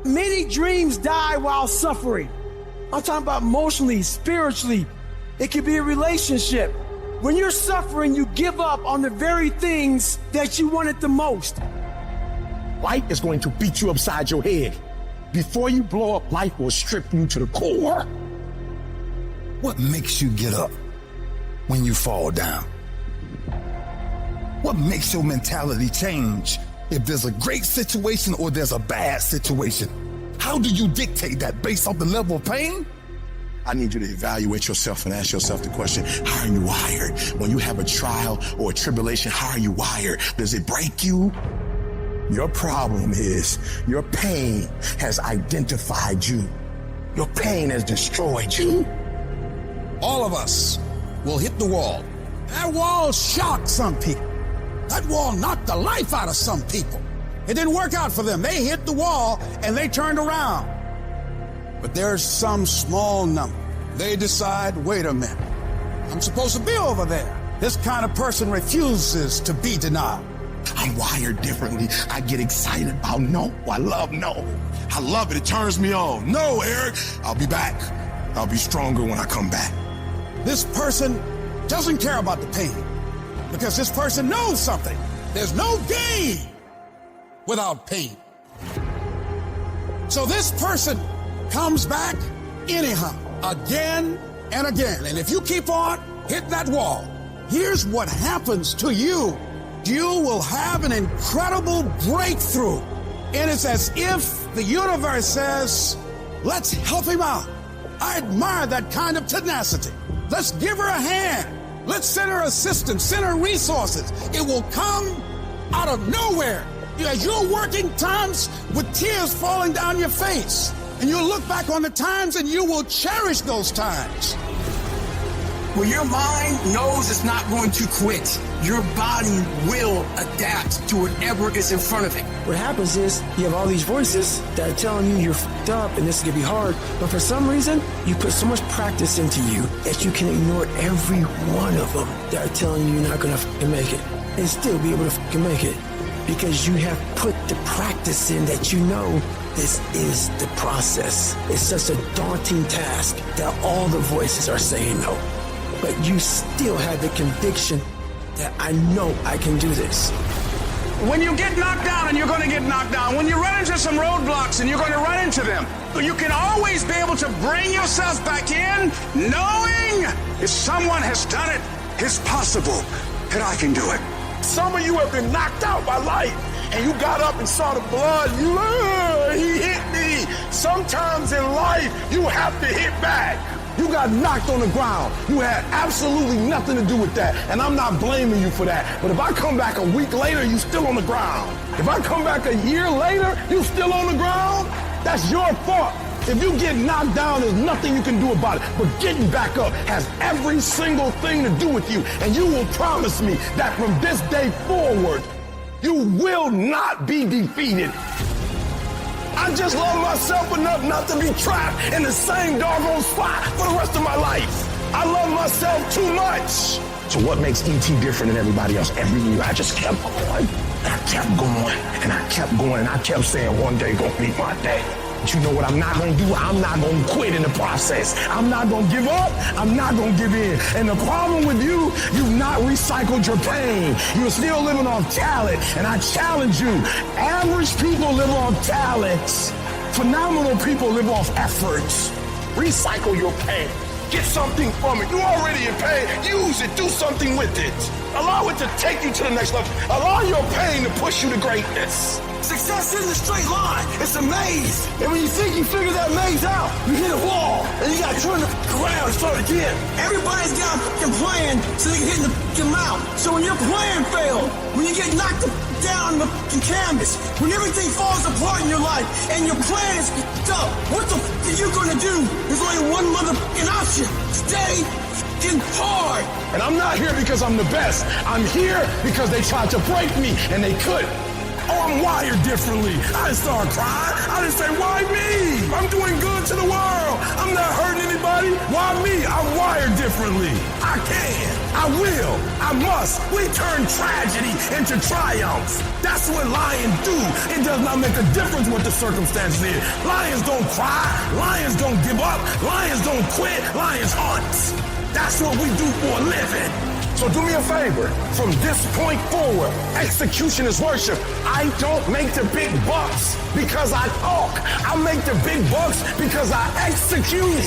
Many dreams die while suffering. I'm talking about emotionally, spiritually. It could be a relationship. When you're suffering, you give up on the very things that you wanted the most. Life is going to beat you upside your head. Before you blow up, life will strip you to the core. What makes you get up when you fall down? What makes your mentality change if there's a great situation or there's a bad situation? How do you dictate that based off the level of pain? I need you to evaluate yourself and ask yourself the question, how are you wired? When you have a trial or a tribulation, how are you wired? Does it break you? Your problem is your pain has identified you. Your pain has destroyed you. All of us will hit the wall. That wall shocked some people. That wall knocked the life out of some people. It didn't work out for them. They hit the wall and they turned around. But there's some small number. They decide, wait a minute, I'm supposed to be over there. This kind of person refuses to be denied. I'm wired differently. I get excited about no. I love no. I love it. It turns me on. No, Eric, I'll be back. I'll be stronger when I come back. This person doesn't care about the pain because this person knows something. There's no gain without pain. So this person comes back anyhow, again and again. And if you keep on hitting that wall, here's what happens to you. You will have an incredible breakthrough. And it's as if the universe says, let's help him out. I admire that kind of tenacity. Let's give her a hand. Let's send her assistance, send her resources. It will come out of nowhere. As you're working times with tears falling down your face, and you'll look back on the times and you will cherish those times. When your mind knows it's not going to quit, your body will adapt to whatever is in front of it. What happens is you have all these voices that are telling you you're f***ed up and this is going to be hard, but for some reason, you put so much practice into you that you can ignore every one of them that are telling you you're not going to f***ing make it and still be able to f***ing make it because you have put the practice in that you know this is the process. It's such a daunting task that all the voices are saying no. But you still have the conviction that I know I can do this. When you get knocked down, and you're going to get knocked down, when you run into some roadblocks and you're going to run into them, you can always be able to bring yourself back in knowing if someone has done it, it's possible that I can do it. Some of you have been knocked out by life, and you got up and saw the blood. He hit me. Sometimes in life, you have to hit back. You got knocked on the ground. You had absolutely nothing to do with that, and I'm not blaming you for that. But if I come back a week later, you still on the ground. If I come back a year later, you still on the ground, that's your fault. If you get knocked down, there's nothing you can do about it. But getting back up has every single thing to do with you, and you will promise me that from this day forward, you will not be defeated. I just love myself enough not to be trapped in the same doggone spot for the rest of my life. I love myself too much. So what makes E.T. different than everybody else? Every year I just kept going, and I kept going, and I kept going, and I kept saying one day gonna be my day. But you know what I'm not gonna do? I'm not gonna quit in the process. I'm not gonna give up. I'm not gonna give in. And the problem with you, you've not recycled your pain. You're still living off talent. And I challenge you, average people live off talents. Phenomenal people live off efforts. Recycle your pain. Get something from it. You're already in pain. Use it. Do something with it. Allow it to take you to the next level. Allow your pain to push you to greatness. Success isn't a straight line. It's a maze. And when you think you figure that maze out, you hit a wall. And you got to turn around and start again. Everybody's got a plan so they can hit the mount. So when your plan fails, when you get knocked down the canvas, when everything falls apart in your life and your plan is up, what the are you going to do? There's only one motherfucking option. Stay hard. And I'm not here because I'm the best. I'm here because they tried to break me and they couldn't. Oh, I'm wired differently. I didn't start crying. I didn't say, why me? I'm doing good to the world. I'm not hurting anybody. Why me? I'm wired differently. I can. I will. I must. We turn tragedy into triumph. That's what lions do. It does not make a difference what the circumstances is. Lions don't cry. Lions don't give up. Lions don't quit. Lions hunt. That's what we do for a living. So do me a favor. From this point forward, execution is worship. I don't make the big bucks because I talk. I make the big bucks because I execute.